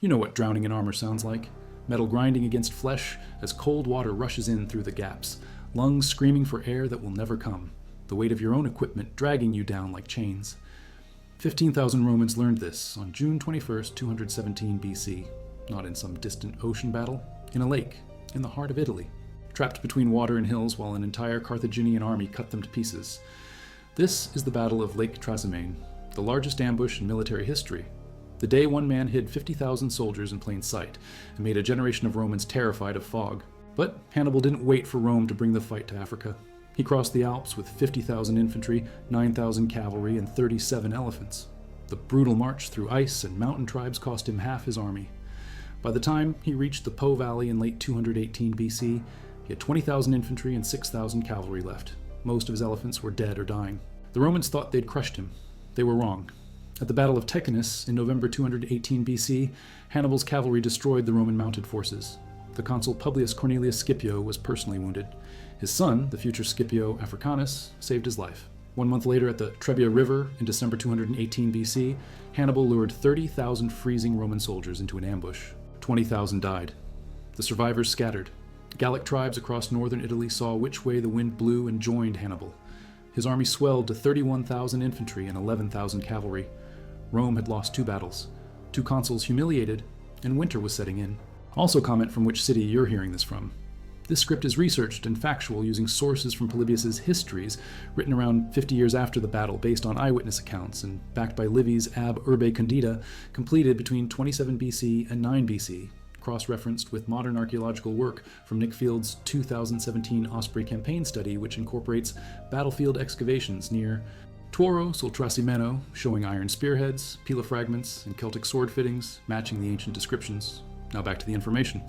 You know what drowning in armor sounds like. Metal grinding against flesh as cold water rushes in through the gaps, lungs screaming for air that will never come, the weight of your own equipment dragging you down like chains. 15,000 Romans learned this on June 21st, 217 BC, not in some distant ocean battle, in a lake, in the heart of Italy, trapped between water and hills while an entire Carthaginian army cut them to pieces. This is the Battle of Lake Trasimene, the largest ambush in military history. The day one man hid 50,000 soldiers in plain sight and made a generation of Romans terrified of fog. But Hannibal didn't wait for Rome to bring the fight to Africa. He crossed the Alps with 50,000 infantry, 9,000 cavalry, and 37 elephants. The brutal march through ice and mountain tribes cost him half his army. By the time he reached the Po Valley in late 218 BC, he had 20,000 infantry and 6,000 cavalry left. Most of his elephants were dead or dying. The Romans thought they'd crushed him. They were wrong. At the Battle of Ticinus in November 218 BC, Hannibal's cavalry destroyed the Roman mounted forces. The consul Publius Cornelius Scipio was personally wounded. His son, the future Scipio Africanus, saved his life. 1 month later at the Trebia River in December 218 BC, Hannibal lured 30,000 freezing Roman soldiers into an ambush. 20,000 died. The survivors scattered. Gallic tribes across northern Italy saw which way the wind blew and joined Hannibal. His army swelled to 31,000 infantry and 11,000 cavalry. Rome had lost 2 battles, 2 consuls humiliated, and winter was setting in. Also comment from which city you're hearing this from. This script is researched and factual using sources from Polybius's histories, written around 50 years after the battle based on eyewitness accounts and backed by Livy's Ab Urbe Condita, completed between 27 BC and 9 BC, cross-referenced with modern archaeological work from Nick Field's 2017 Osprey campaign study, which incorporates battlefield excavations near Tuoro sul Trasimeno, showing iron spearheads, pila fragments, and Celtic sword fittings, matching the ancient descriptions. Now back to the information.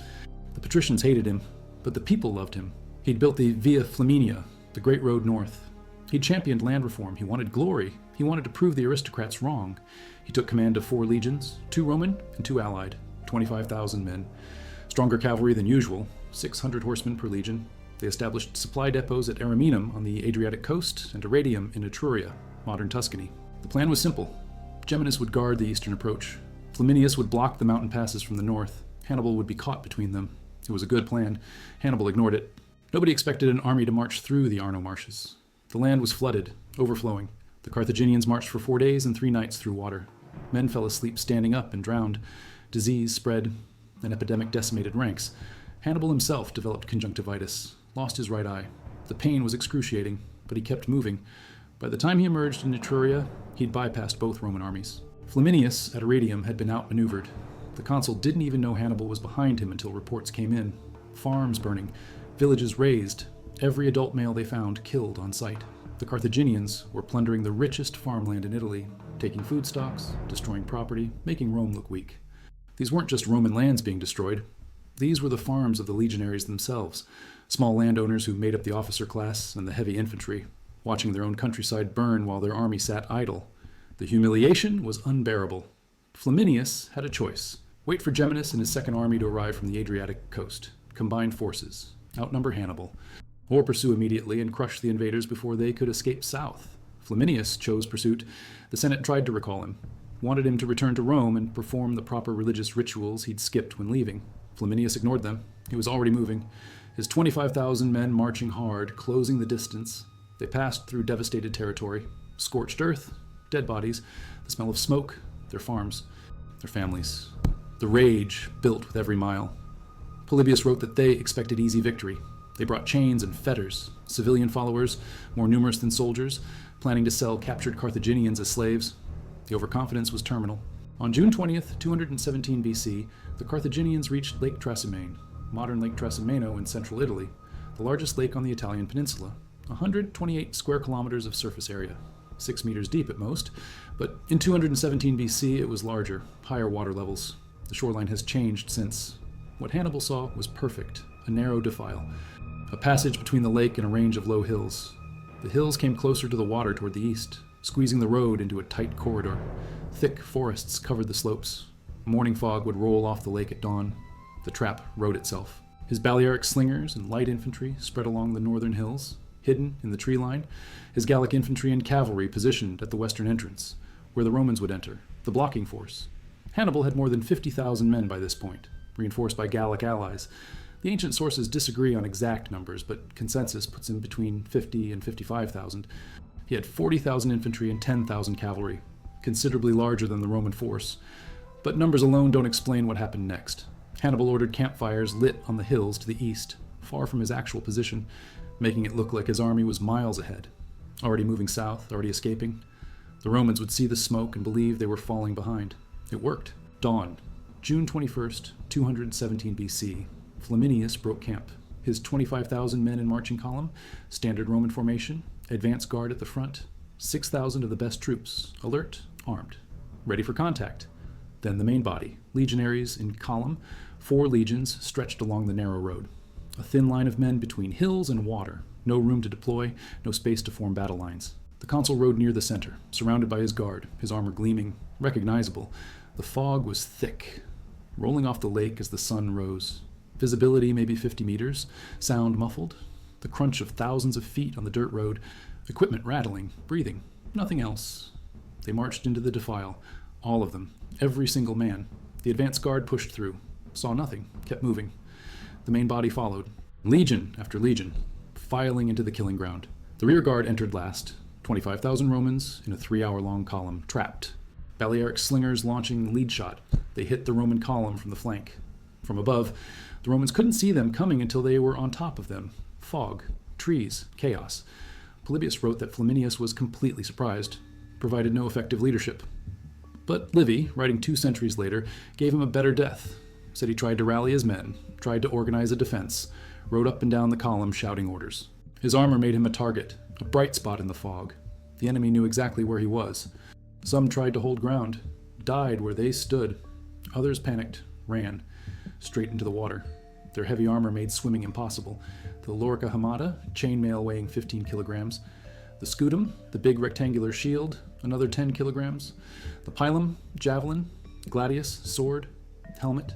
The patricians hated him, but the people loved him. He'd built the Via Flaminia, the great road north. He'd championed land reform. He wanted glory. He wanted to prove the aristocrats wrong. He took command of 4 legions, 2 Roman and 2 allied, 25,000 men. Stronger cavalry than usual, 600 horsemen per legion. They established supply depots at Ariminum on the Adriatic coast and Arretium in Etruria, modern Tuscany. The plan was simple. Geminus would guard the eastern approach. Flaminius would block the mountain passes from the north. Hannibal would be caught between them. It was a good plan. Hannibal ignored it. Nobody expected an army to march through the Arno marshes. The land was flooded, overflowing. The Carthaginians marched for 4 days and 3 nights through water. Men fell asleep standing up and drowned. Disease spread. An epidemic decimated ranks. Hannibal himself developed conjunctivitis, lost his right eye. The pain was excruciating, but he kept moving. By the time he emerged in Etruria, he'd bypassed both Roman armies. Flaminius at Arretium had been outmaneuvered. The consul didn't even know Hannibal was behind him until reports came in. Farms burning, villages razed, every adult male they found killed on sight. The Carthaginians were plundering the richest farmland in Italy, taking food stocks, destroying property, making Rome look weak. These weren't just Roman lands being destroyed. These were the farms of the legionaries themselves, small landowners who made up the officer class and the heavy infantry, watching their own countryside burn while their army sat idle. The humiliation was unbearable. Flaminius had a choice. Wait for Geminus and his second army to arrive from the Adriatic coast, combine forces, outnumber Hannibal, or pursue immediately and crush the invaders before they could escape south. Flaminius chose pursuit. The Senate tried to recall him, wanted him to return to Rome and perform the proper religious rituals he'd skipped when leaving. Flaminius ignored them. He was already moving. His 25,000 men marching hard, closing the distance. They passed through devastated territory, scorched earth, dead bodies, the smell of smoke, their farms, their families. The rage built with every mile. Polybius wrote that they expected easy victory. They brought chains and fetters, civilian followers, more numerous than soldiers, planning to sell captured Carthaginians as slaves. The overconfidence was terminal. On June 20th, 217 BC, the Carthaginians reached Lake Trasimene, modern Lake Trasimeno in central Italy, the largest lake on the Italian peninsula, 128 square kilometers of surface area, 6 meters deep at most, but in 217 BC it was larger, higher water levels. The shoreline has changed since. What Hannibal saw was perfect, a narrow defile, a passage between the lake and a range of low hills. The hills came closer to the water toward the east, squeezing the road into a tight corridor. Thick forests covered the slopes. Morning fog would roll off the lake at dawn. The trap rode itself. His Balearic slingers and light infantry spread along the northern hills, hidden in the tree line. His Gallic infantry and cavalry positioned at the western entrance, where the Romans would enter, the blocking force. Hannibal had more than 50,000 men by this point, reinforced by Gallic allies. The ancient sources disagree on exact numbers, but consensus puts him between 50 and 55,000. He had 40,000 infantry and 10,000 cavalry, considerably larger than the Roman force. But numbers alone don't explain what happened next. Hannibal ordered campfires lit on the hills to the east, far from his actual position, making it look like his army was miles ahead, already moving south, already escaping. The Romans would see the smoke and believe they were falling behind. It worked. Dawn, June 21st, 217 BC. Flaminius broke camp. His 25,000 men in marching column, standard Roman formation, advance guard at the front, 6,000 of the best troops, alert, armed, ready for contact. Then the main body, legionaries in column, 4 legions stretched along the narrow road. A thin line of men between hills and water, no room to deploy, no space to form battle lines. The consul rode near the center, surrounded by his guard, his armor gleaming, recognizable. The fog was thick, rolling off the lake as the sun rose. Visibility maybe 50 meters, sound muffled, the crunch of thousands of feet on the dirt road, equipment rattling, breathing, nothing else. They marched into the defile, all of them, every single man. The advance guard pushed through, saw nothing, kept moving. The main body followed, legion after legion, filing into the killing ground. The rear guard entered last, 25,000 Romans in a 3-hour-long column, trapped. Balearic slingers launching lead shot. They hit the Roman column from the flank. From above, the Romans couldn't see them coming until they were on top of them. Fog, trees, chaos. Polybius wrote that Flaminius was completely surprised, provided no effective leadership. But Livy, writing 2 centuries later, gave him a better death. Said he tried to rally his men, tried to organize a defense, rode up and down the column shouting orders. His armor made him a target, a bright spot in the fog. The enemy knew exactly where he was. Some tried to hold ground, died where they stood. Others panicked, ran, straight into the water. Their heavy armor made swimming impossible. The lorica hamata, chainmail weighing 15 kilograms. The scutum, the big rectangular shield, another 10 kilograms. The pilum, javelin, gladius, sword, helmet,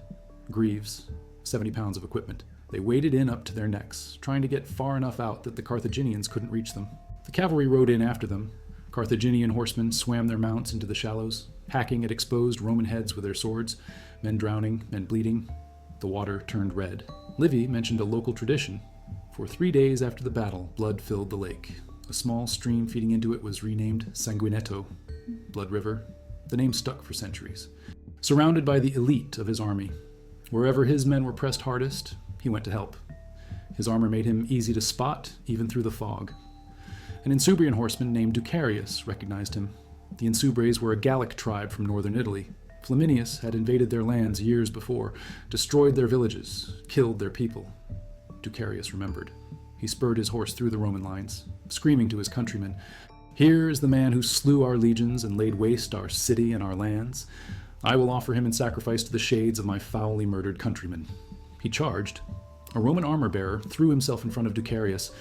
greaves, 70 pounds of equipment. They waded in up to their necks, trying to get far enough out that the Carthaginians couldn't reach them. The cavalry rode in after them. Carthaginian horsemen swam their mounts into the shallows, hacking at exposed Roman heads with their swords, men drowning, men bleeding. The water turned red. Livy mentioned a local tradition. For 3 days after the battle, blood filled the lake. A small stream feeding into it was renamed Sanguinetto, Blood River. The name stuck for centuries. Surrounded by the elite of his army, wherever his men were pressed hardest, he went to help. His armor made him easy to spot, even through the fog. An Insubrian horseman named Ducarius recognized him. The Insubres were a Gallic tribe from northern Italy. Flaminius had invaded their lands years before, destroyed their villages, killed their people. Ducarius remembered. He spurred his horse through the Roman lines, screaming to his countrymen, "Here is the man who slew our legions and laid waste our city and our lands. I will offer him in sacrifice to the shades of my foully murdered countrymen." He charged. A Roman armor-bearer threw himself in front of Ducarius.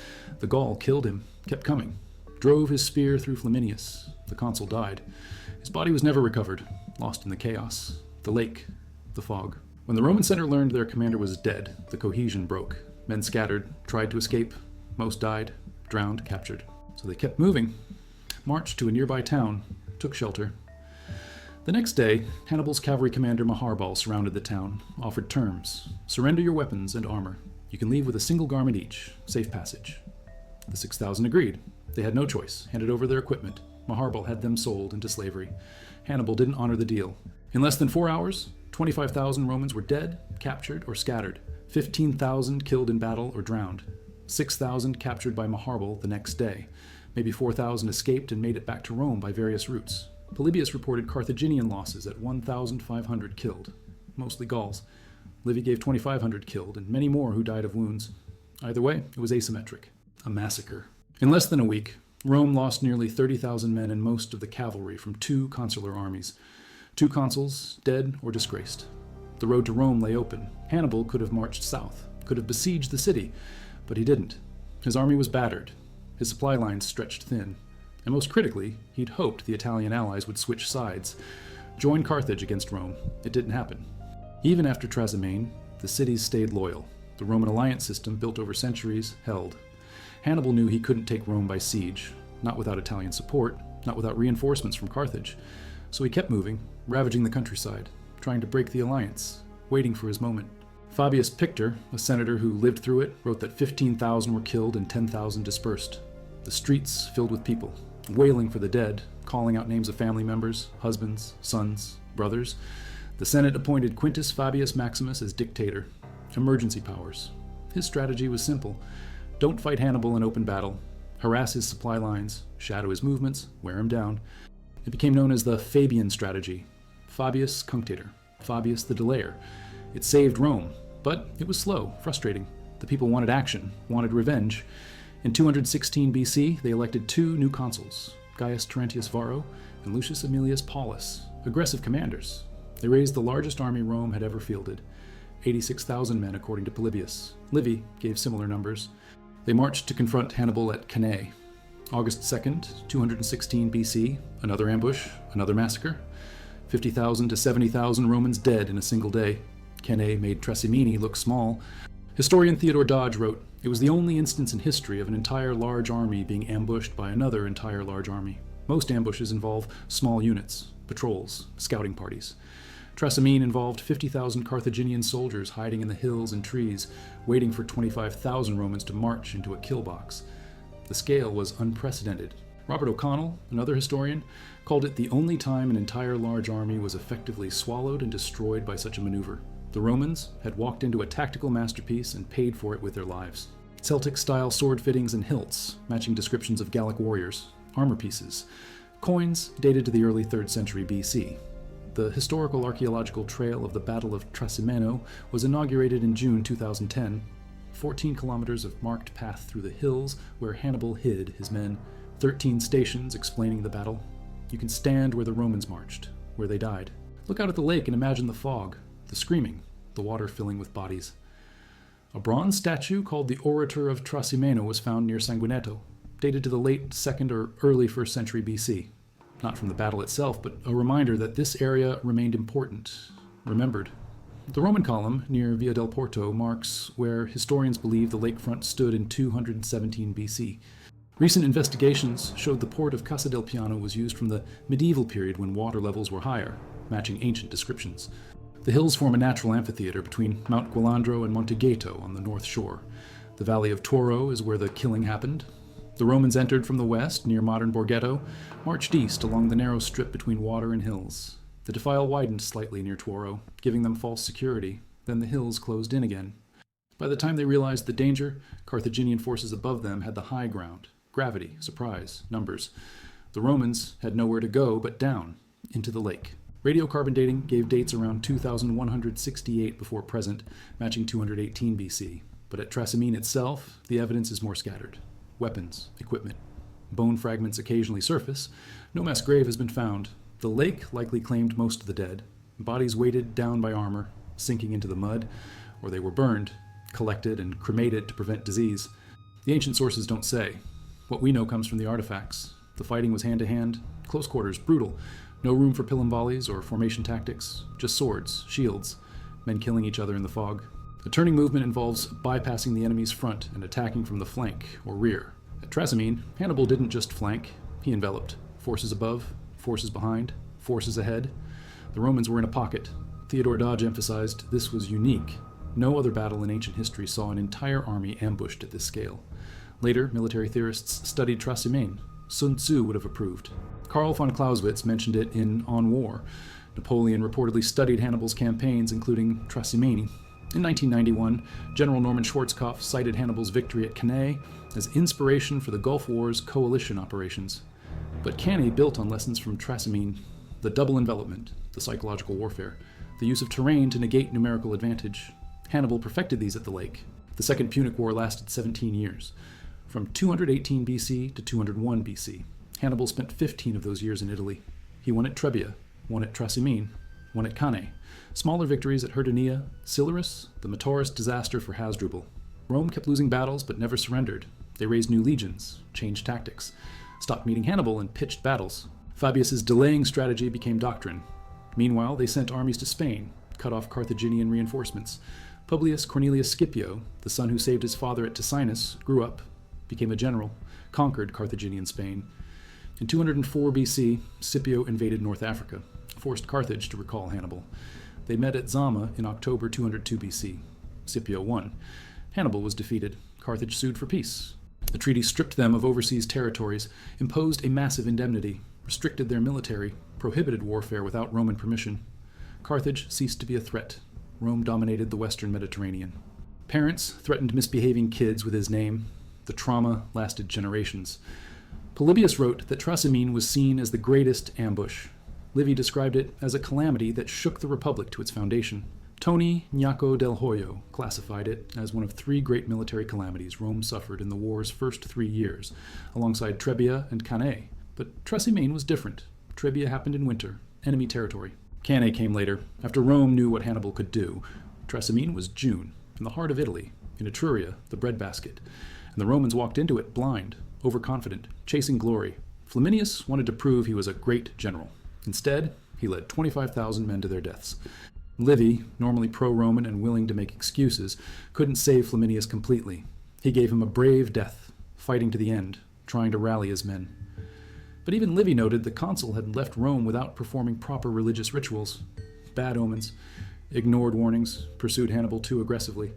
The Gaul killed him, kept coming, drove his spear through Flaminius. The consul died. His body was never recovered, lost in the chaos, the lake, the fog. When the Roman center learned their commander was dead, the cohesion broke. Men scattered, tried to escape. Most died, drowned, captured. So they kept moving, marched to a nearby town, took shelter. The next day, Hannibal's cavalry commander Maharbal surrounded the town, offered terms. Surrender your weapons and armor. You can leave with a single garment each, safe passage. The 6,000 agreed. They had no choice, handed over their equipment. Maharbal had them sold into slavery. Hannibal didn't honor the deal. In less than 4 hours, 25,000 Romans were dead, captured, or scattered. 15,000 killed in battle or drowned. 6,000 captured by Maharbal the next day. Maybe 4,000 escaped and made it back to Rome by various routes. Polybius reported Carthaginian losses at 1,500 killed, mostly Gauls. Livy gave 2,500 killed, and many more who died of wounds. Either way, it was asymmetric. A massacre. In less than a week, Rome lost nearly 30,000 men and most of the cavalry from 2 consular armies. 2 consuls, dead or disgraced. The road to Rome lay open. Hannibal could have marched south, could have besieged the city, but he didn't. His army was battered. His supply lines stretched thin. And most critically, he'd hoped the Italian allies would switch sides, join Carthage against Rome. It didn't happen. Even after Trasimene, the cities stayed loyal. The Roman alliance system, built over centuries, held. Hannibal knew he couldn't take Rome by siege, not without Italian support, not without reinforcements from Carthage. So he kept moving, ravaging the countryside, trying to break the alliance, waiting for his moment. Fabius Pictor, a senator who lived through it, wrote that 15,000 were killed and 10,000 dispersed. The streets filled with people, wailing for the dead, calling out names of family members, husbands, sons, brothers. The Senate appointed Quintus Fabius Maximus as dictator. Emergency powers. His strategy was simple. Don't fight Hannibal in open battle. Harass his supply lines, shadow his movements, wear him down. It became known as the Fabian strategy. Fabius Cunctator. Fabius the Delayer. It saved Rome, but it was slow, frustrating. The people wanted action, wanted revenge. In 216 BC, they elected two new consuls, Gaius Terentius Varro and Lucius Aemilius Paulus, aggressive commanders. They raised the largest army Rome had ever fielded, 86,000 men according to Polybius. Livy gave similar numbers. They marched to confront Hannibal at Cannae. August 2nd, 216 BC, another ambush, another massacre. 50,000 to 70,000 Romans dead in a single day. Cannae made Trasimene look small. Historian Theodore Dodge wrote, "It was the only instance in history of an entire large army being ambushed by another entire large army. Most ambushes involve small units, patrols, scouting parties. Trasimene involved 50,000 Carthaginian soldiers hiding in the hills and trees, waiting for 25,000 Romans to march into a kill box. The scale was unprecedented." Robert O'Connell, another historian, called it the only time an entire large army was effectively swallowed and destroyed by such a maneuver. The Romans had walked into a tactical masterpiece and paid for it with their lives. Celtic-style sword fittings and hilts, matching descriptions of Gallic warriors, armor pieces, coins dated to the early 3rd century BC. The historical archaeological trail of the Battle of Trasimeno was inaugurated in June 2010. 14 kilometers of marked path through the hills where Hannibal hid his men. 13 stations explaining the battle. You can stand where the Romans marched, where they died. Look out at the lake and imagine the fog, the screaming, the water filling with bodies. A bronze statue called the Orator of Trasimeno was found near Sanguinetto, dated to the late 2nd or early 1st century BC. Not from the battle itself, but a reminder that this area remained important, remembered. The Roman column near Via del Porto marks where historians believe the lakefront stood in 217 BC. Recent investigations showed the port of Casa del Piano was used from the medieval period when water levels were higher, matching ancient descriptions. The hills form a natural amphitheater between Mount Gualandro and Monte Gaeto on the north shore. The valley of Toro is where the killing happened. The Romans entered from the west, near modern Borghetto, marched east along the narrow strip between water and hills. The defile widened slightly near Toro, giving them false security. Then the hills closed in again. By the time they realized the danger, Carthaginian forces above them had the high ground. Gravity, surprise, numbers. The Romans had nowhere to go but down, into the lake. Radiocarbon dating gave dates around 2168 before present, matching 218 BC. But at Trasimene itself, the evidence is more scattered. Weapons, equipment. Bone fragments occasionally surface. No mass grave has been found. The lake likely claimed most of the dead. Bodies weighted down by armor, sinking into the mud, or they were burned, collected, and cremated to prevent disease. The ancient sources don't say. What we know comes from the artifacts. The fighting was hand-to-hand, close quarters, brutal. No room for pilum volleys or formation tactics, just swords, shields, men killing each other in the fog. The turning movement involves bypassing the enemy's front and attacking from the flank or rear. At Trasimene, Hannibal didn't just flank, he enveloped. Forces above, forces behind, forces ahead. The Romans were in a pocket. Theodore Dodge emphasized this was unique. No other battle in ancient history saw an entire army ambushed at this scale. Later, military theorists studied Trasimene. Sun Tzu would have approved. Karl von Clausewitz mentioned it in On War. Napoleon reportedly studied Hannibal's campaigns, including Trasimene. In 1991, General Norman Schwarzkopf cited Hannibal's victory at Cannae as inspiration for the Gulf War's coalition operations. But Cannae built on lessons from Trasimene: the double envelopment, the psychological warfare, the use of terrain to negate numerical advantage. Hannibal perfected these at the lake. The Second Punic War lasted 17 years, from 218 BC to 201 BC. Hannibal spent 15 of those years in Italy. He won at Trebia, won at Trasimene, won at Cannae. Smaller victories at Herdinia, Silurus, the Metaurus disaster for Hasdrubal. Rome kept losing battles but never surrendered. They raised new legions, changed tactics, stopped meeting Hannibal and pitched battles. Fabius's delaying strategy became doctrine. Meanwhile, they sent armies to Spain, cut off Carthaginian reinforcements. Publius Cornelius Scipio, the son who saved his father at Ticinus, grew up, became a general, conquered Carthaginian Spain. In 204 BC, Scipio invaded North Africa, forced Carthage to recall Hannibal. They met at Zama in October 202 BC. Scipio won. Hannibal was defeated. Carthage sued for peace. The treaty stripped them of overseas territories, imposed a massive indemnity, restricted their military, prohibited warfare without Roman permission. Carthage ceased to be a threat. Rome dominated the western Mediterranean. Parents threatened misbehaving kids with his name. The trauma lasted generations. Polybius wrote that Trasimene was seen as the greatest ambush. Livy described it as a calamity that shook the Republic to its foundation. Tony Gnacco del Hoyo classified it as one of 3 great military calamities Rome suffered in the war's first 3 years, alongside Trebia and Cannae. But Trasimene was different. Trebia happened in winter, enemy territory. Cannae came later, after Rome knew what Hannibal could do. Trasimene was June, in the heart of Italy, in Etruria, the breadbasket, and the Romans walked into it blind, overconfident, chasing glory. Flaminius wanted to prove he was a great general. Instead, he led 25,000 men to their deaths. Livy, normally pro-Roman and willing to make excuses, couldn't save Flaminius completely. He gave him a brave death, fighting to the end, trying to rally his men. But even Livy noted the consul had left Rome without performing proper religious rituals. Bad omens. Ignored warnings, pursued Hannibal too aggressively.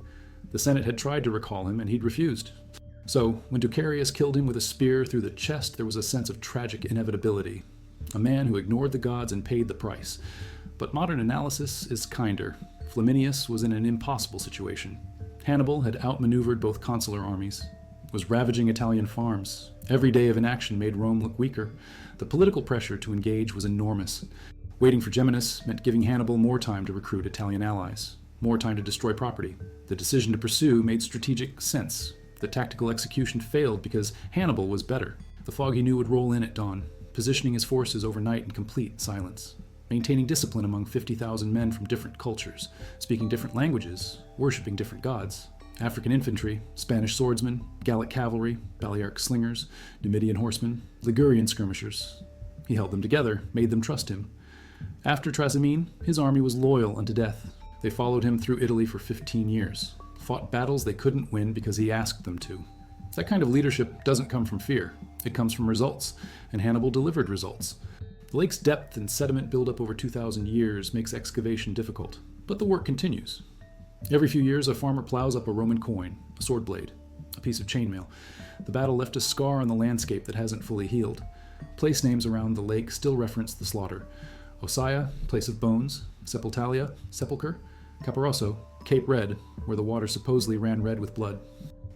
The Senate had tried to recall him, and he'd refused. So, when Ducarius killed him with a spear through the chest, there was a sense of tragic inevitability. A man who ignored the gods and paid the price. But modern analysis is kinder. Flaminius was in an impossible situation. Hannibal had outmaneuvered both consular armies, was ravaging Italian farms. Every day of inaction made Rome look weaker. The political pressure to engage was enormous. Waiting for Geminus meant giving Hannibal more time to recruit Italian allies, more time to destroy property. The decision to pursue made strategic sense. The tactical execution failed because Hannibal was better. The fog he knew would roll in at dawn, positioning his forces overnight in complete silence, maintaining discipline among 50,000 men from different cultures, speaking different languages, worshipping different gods. African infantry, Spanish swordsmen, Gallic cavalry, Balearic slingers, Numidian horsemen, Ligurian skirmishers. He held them together, made them trust him. After Trasimene, his army was loyal unto death. They followed him through Italy for 15 years, fought battles they couldn't win because he asked them to. That kind of leadership doesn't come from fear. It comes from results, and Hannibal delivered results. The lake's depth and sediment buildup over 2,000 years makes excavation difficult, but the work continues. Every few years, a farmer plows up a Roman coin, a sword blade, a piece of chainmail. The battle left a scar on the landscape that hasn't fully healed. Place names around the lake still reference the slaughter. Osia, place of bones; Sepultalia, sepulcher; Caporoso, Cape Red, where the water supposedly ran red with blood;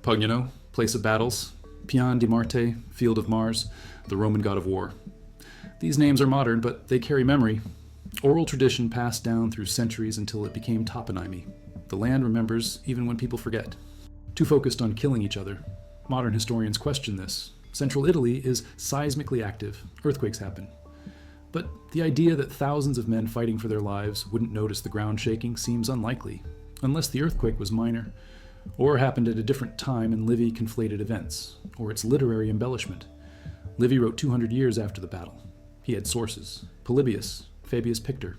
Pugnano, place of battles; Pian di Marte, field of Mars, the Roman god of war. These names are modern, but they carry memory. Oral tradition passed down through centuries until it became toponymy. The land remembers even when people forget. Too focused on killing each other. Modern historians question this. Central Italy is seismically active. Earthquakes happen. But the idea that thousands of men fighting for their lives wouldn't notice the ground shaking seems unlikely, unless the earthquake was minor, or happened at a different time and Livy conflated events, or its literary embellishment. Livy wrote 200 years after the battle. He had sources: Polybius, Fabius Pictor.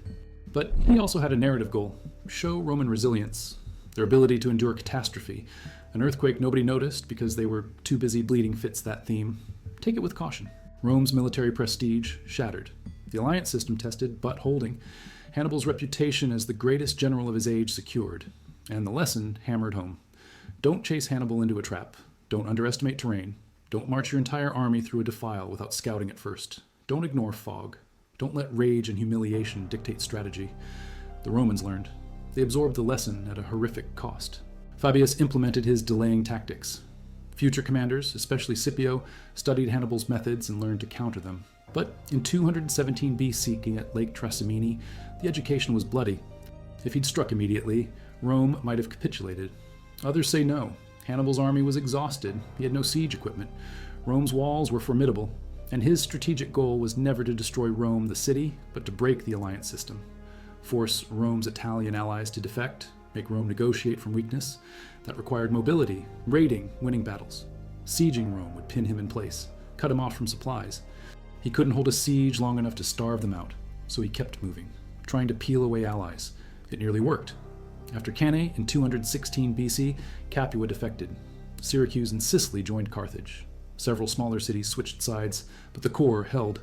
But he also had a narrative goal: show Roman resilience, their ability to endure catastrophe. An earthquake nobody noticed because they were too busy bleeding fits that theme. Take it with caution. Rome's military prestige shattered. The alliance system tested, but holding. Hannibal's reputation as the greatest general of his age secured. And the lesson hammered home. Don't chase Hannibal into a trap. Don't underestimate terrain. Don't march your entire army through a defile without scouting it first. Don't ignore fog. Don't let rage and humiliation dictate strategy. The Romans learned. They absorbed the lesson at a horrific cost. Fabius implemented his delaying tactics. Future commanders, especially Scipio, studied Hannibal's methods and learned to counter them. But in 217 BC at Lake Trasimene, the education was bloody. If he'd struck immediately, Rome might have capitulated. Others say no. Hannibal's army was exhausted. He had no siege equipment. Rome's walls were formidable, and his strategic goal was never to destroy Rome, the city, but to break the alliance system. Force Rome's Italian allies to defect, make Rome negotiate from weakness. That required mobility, raiding, winning battles. Sieging Rome would pin him in place, cut him off from supplies. He couldn't hold a siege long enough to starve them out, so he kept moving, trying to peel away allies. It nearly worked. After Cannae in 216 BC, Capua defected. Syracuse and Sicily joined Carthage. Several smaller cities switched sides, but the core held.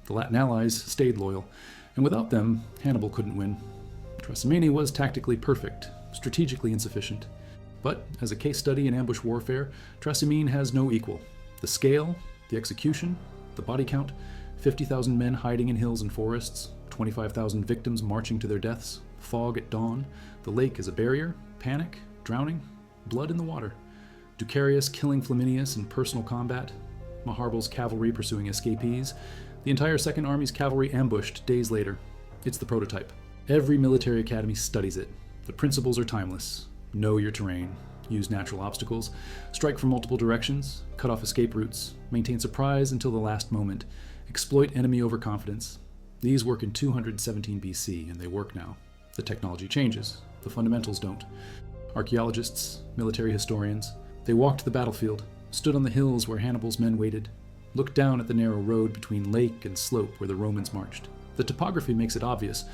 The Latin allies stayed loyal, and without them, Hannibal couldn't win. Trasimene was tactically perfect, strategically insufficient. But as a case study in ambush warfare, Trasimene has no equal. The scale, the execution, the body count, 50,000 men hiding in hills and forests, 25,000 victims marching to their deaths, fog at dawn, the lake as a barrier, panic, drowning, blood in the water, Ducarius killing Flaminius in personal combat, Maharbal's cavalry pursuing escapees, the entire Second Army's cavalry ambushed days later. It's the prototype. Every military academy studies it. The principles are timeless. Know your terrain, use natural obstacles, strike from multiple directions, cut off escape routes, maintain surprise until the last moment, exploit enemy overconfidence. These work in 217 BC, and they work now. The technology changes. The fundamentals don't. Archaeologists, military historians, they walked the battlefield, stood on the hills where Hannibal's men waited, looked down at the narrow road between lake and slope where the Romans marched. The topography makes it obvious.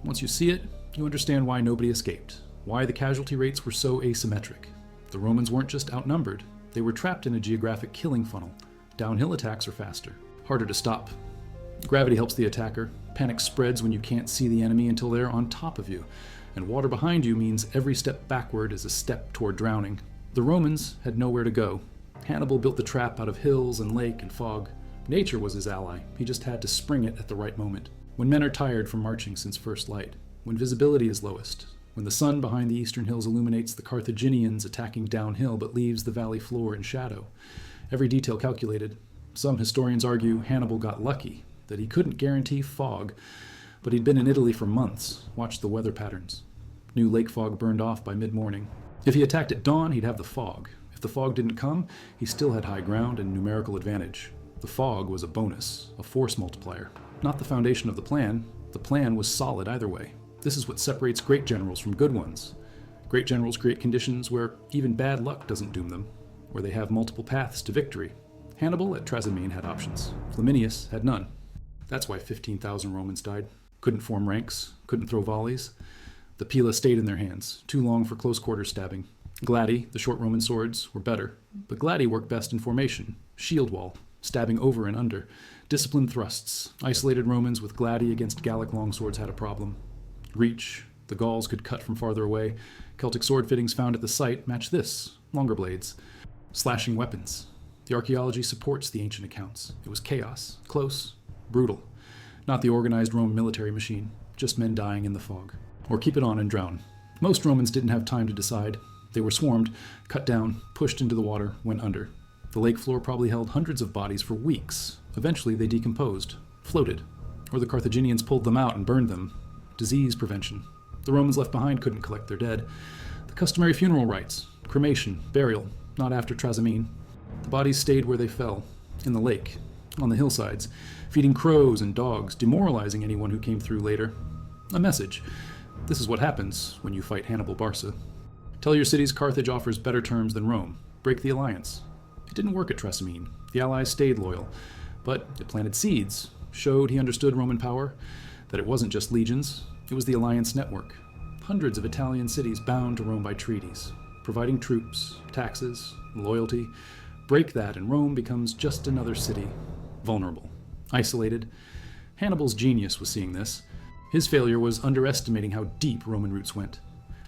Once you see it, you understand why nobody escaped, why the casualty rates were so asymmetric. The Romans weren't just outnumbered, they were trapped in a geographic killing funnel. Downhill attacks are faster, harder to stop. Gravity helps the attacker. Panic spreads when you can't see the enemy until they're on top of you, and water behind you means every step backward is a step toward drowning. The Romans had nowhere to go. Hannibal built the trap out of hills and lake and fog. Nature was his ally. He just had to spring it at the right moment. When men are tired from marching since first light, when visibility is lowest, when the sun behind the eastern hills illuminates the Carthaginians attacking downhill but leaves the valley floor in shadow. Every detail calculated. Some historians argue Hannibal got lucky, that he couldn't guarantee fog, but he'd been in Italy for months, watched the weather patterns. Knew lake fog burned off by mid-morning. If he attacked at dawn, he'd have the fog. If the fog didn't come, he still had high ground and numerical advantage. The fog was a bonus, a force multiplier. Not the foundation of the plan. The plan was solid either way. This is what separates great generals from good ones. Great generals create conditions where even bad luck doesn't doom them, where they have multiple paths to victory. Hannibal at Trasimene had options. Flaminius had none. That's why 15,000 Romans died. Couldn't form ranks, couldn't throw volleys. The pila stayed in their hands, too long for close quarter stabbing. Gladi, the short Roman swords, were better, but gladi worked best in formation, shield wall, stabbing over and under, disciplined thrusts. Isolated Romans with gladi against Gallic longswords had a problem. Reach, the Gauls could cut from farther away. Celtic sword fittings found at the site match this, longer blades. Slashing weapons. The archaeology supports the ancient accounts. It was chaos, close, brutal. Not the organized Roman military machine, just men dying in the fog. Or keep it on and drown. Most Romans didn't have time to decide. They were swarmed, cut down, pushed into the water, went under. The lake floor probably held hundreds of bodies for weeks. Eventually they decomposed, floated. Or the Carthaginians pulled them out and burned them. Disease prevention. The Romans left behind couldn't collect their dead. The customary funeral rites, cremation, burial, not after Trasimene. The bodies stayed where they fell, in the lake, on the hillsides, feeding crows and dogs, demoralizing anyone who came through later. A message. This is what happens when you fight Hannibal Barca. Tell your cities Carthage offers better terms than Rome. Break the alliance. It didn't work at Trasimene. The allies stayed loyal, but it planted seeds, showed he understood Roman power, that it wasn't just legions, it was the alliance network. Hundreds of Italian cities bound to Rome by treaties, providing troops, taxes, loyalty. Break that and Rome becomes just another city, vulnerable, isolated. Hannibal's genius was seeing this. His failure was underestimating how deep Roman roots went,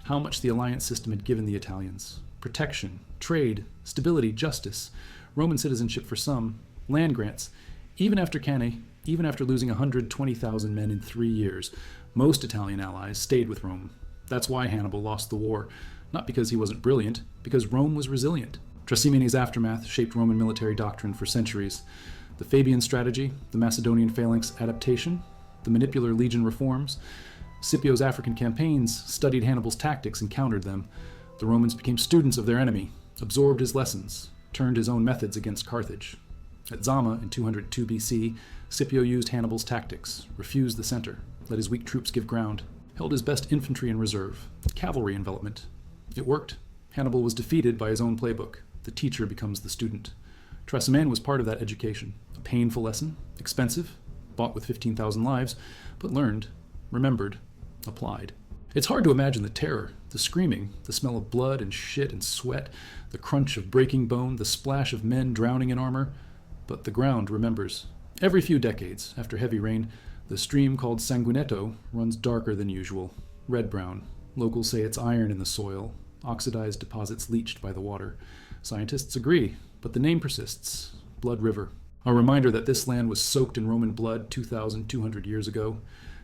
how much the alliance system had given the Italians. Protection, trade, stability, justice, Roman citizenship for some, land grants. Even after Cannae, even after losing 120,000 men in 3 years, most Italian allies stayed with Rome. That's why Hannibal lost the war, not because he wasn't brilliant, because Rome was resilient. Trasimene's aftermath shaped Roman military doctrine for centuries. The Fabian strategy, the Macedonian phalanx adaptation, the manipular legion reforms. Scipio's African campaigns studied Hannibal's tactics and countered them. The Romans became students of their enemy, absorbed his lessons, turned his own methods against Carthage. At Zama in 202 BC, Scipio used Hannibal's tactics, refused the center, let his weak troops give ground, held his best infantry in reserve, cavalry envelopment. It worked. Hannibal was defeated by his own playbook. The teacher becomes the student. Trasimene was part of that education. A painful lesson, expensive, bought with 15,000 lives, but learned, remembered, applied. It's hard to imagine the terror, the screaming, the smell of blood and shit and sweat, the crunch of breaking bone, the splash of men drowning in armor. But the ground remembers. Every few decades, after heavy rain, the stream called Sanguinetto runs darker than usual. red-brown. Locals say it's iron in the soil, oxidized deposits leached by the water. Scientists agree, but the name persists. Blood River. A reminder that this land was soaked in Roman blood 2,200 years ago,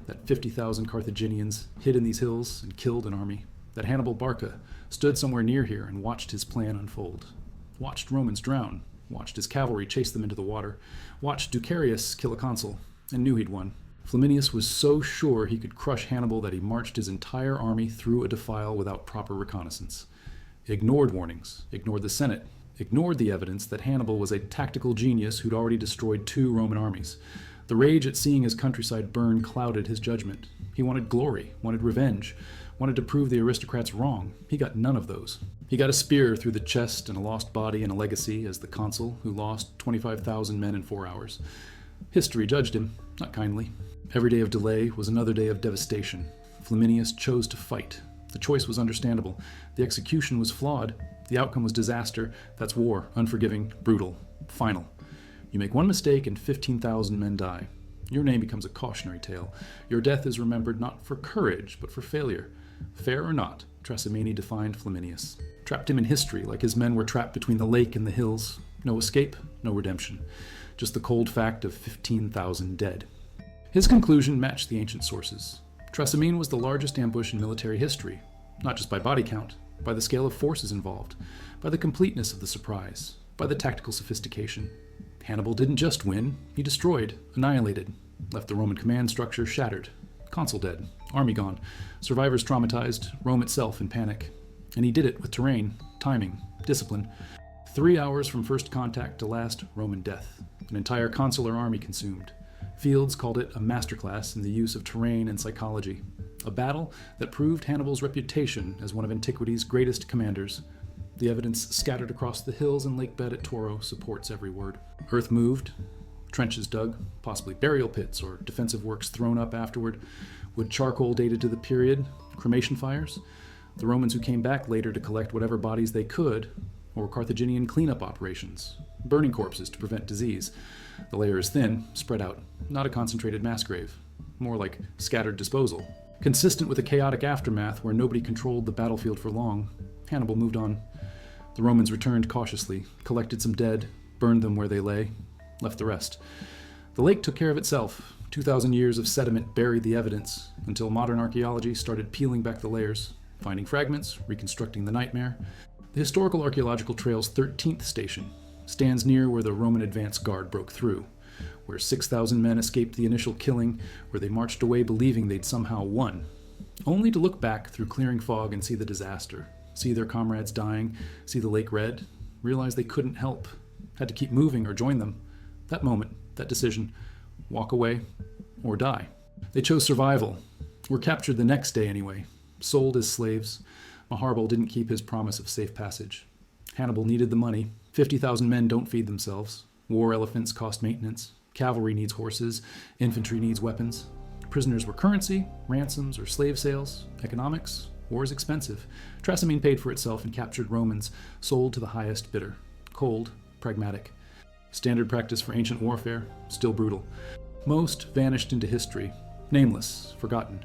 that 50,000 Carthaginians hid in these hills and killed an army, that Hannibal Barca stood somewhere near here and watched his plan unfold, watched Romans drown, watched his cavalry chase them into the water, watched Ducarius kill a consul, and knew he'd won. Flaminius was so sure he could crush Hannibal that he marched his entire army through a defile without proper reconnaissance. Ignored warnings, ignored the Senate, ignored the evidence that Hannibal was a tactical genius who'd already destroyed 2 Roman armies. The rage at seeing his countryside burn clouded his judgment. He wanted glory, wanted revenge, wanted to prove the aristocrats wrong. He got none of those. He got a spear through the chest and a lost body and a legacy as the consul who lost 25,000 men in 4 hours. History judged him, not kindly. Every day of delay was another day of devastation. Flaminius chose to fight. The choice was understandable. The execution was flawed. The outcome was disaster. That's war, unforgiving, brutal, final. You make one mistake and 15,000 men die. Your name becomes a cautionary tale. Your death is remembered not for courage, but for failure. Fair or not, Trasimene defined Flaminius. Trapped him in history like his men were trapped between the lake and the hills. No escape, no redemption. Just the cold fact of 15,000 dead. His conclusion matched the ancient sources. Trasimene was the largest ambush in military history, not just by body count, by the scale of forces involved, by the completeness of the surprise, by the tactical sophistication. Hannibal didn't just win, he destroyed, annihilated, left the Roman command structure shattered, consul dead, army gone, survivors traumatized, Rome itself in panic. And he did it with terrain, timing, discipline. 3 hours from first contact to last Roman death, an entire consular army consumed. Fields called it a masterclass in the use of terrain and psychology, a battle that proved Hannibal's reputation as one of antiquity's greatest commanders. The evidence scattered across the hills and lake bed at Toro supports every word. Earth moved, trenches dug, possibly burial pits or defensive works thrown up afterward, wood charcoal dated to the period, cremation fires, the Romans who came back later to collect whatever bodies they could, or Carthaginian cleanup operations, burning corpses to prevent disease. The layer is thin, spread out, not a concentrated mass grave, more like scattered disposal. Consistent with a chaotic aftermath where nobody controlled the battlefield for long, Hannibal moved on. The Romans returned cautiously, collected some dead, burned them where they lay, left the rest. The lake took care of itself. 2,000 years of sediment buried the evidence until modern archaeology started peeling back the layers, finding fragments, reconstructing the nightmare. The historical archaeological trail's 13th station stands near where the Roman advance guard broke through, where 6,000 men escaped the initial killing, where they marched away believing they'd somehow won, only to look back through clearing fog and see the disaster, see their comrades dying, see the lake red, realize they couldn't help, had to keep moving or join them. That moment, that decision, walk away or die. They chose survival, were captured the next day anyway, sold as slaves. Hannibal didn't keep his promise of safe passage. Hannibal needed the money. 50,000 men don't feed themselves. War elephants cost maintenance. Cavalry needs horses. Infantry needs weapons. Prisoners were currency, ransoms, or slave sales. Economics, war is expensive. Trasimene paid for itself and captured Romans, sold to the highest bidder. Cold, pragmatic. Standard practice for ancient warfare, still brutal. Most vanished into history, nameless, forgotten.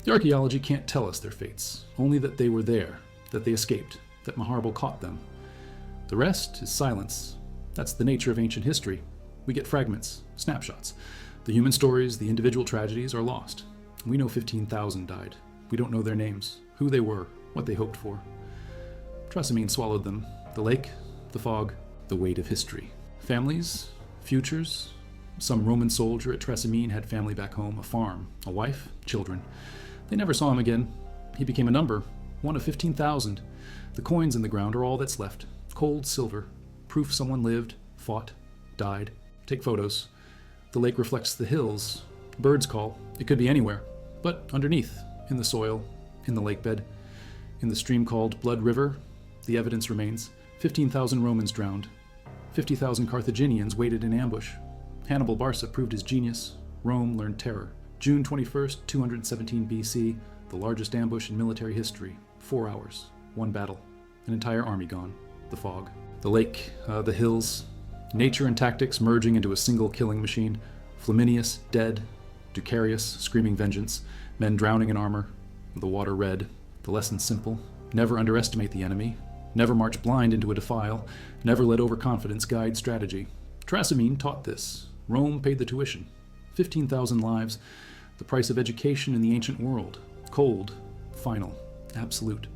The archaeology can't tell us their fates, only that they were there, that they escaped, that Hannibal caught them. The rest is silence. That's the nature of ancient history. We get fragments, snapshots. The human stories, the individual tragedies are lost. We know 15,000 died. We don't know their names, who they were, what they hoped for. Trasimene swallowed them. The lake, the fog, the weight of history. Families, futures. Some Roman soldier at Trasimene had family back home, a farm, a wife, children. They never saw him again. He became a number, one of 15,000. The coins in the ground are all that's left. Cold silver, proof someone lived, fought, died. Take photos. The lake reflects the hills. Birds call. It could be anywhere. But underneath, in the soil, in the lake bed, in the stream called Blood River, the evidence remains. 15,000 Romans drowned. 50,000 Carthaginians waited in ambush. Hannibal Barca proved his genius. Rome learned terror. June 21st, 217 BC, the largest ambush in military history. 4 hours, one battle, an entire army gone. The fog, the lake, the hills, nature and tactics merging into a single killing machine. Flaminius dead, Ducarius screaming vengeance, men drowning in armor. The water read, the lesson simple: never underestimate the enemy, never march blind into a defile, never let overconfidence guide strategy. Trasimene taught this. Rome paid the tuition. 15,000 lives, the price of education in the ancient world. Cold, final, absolute.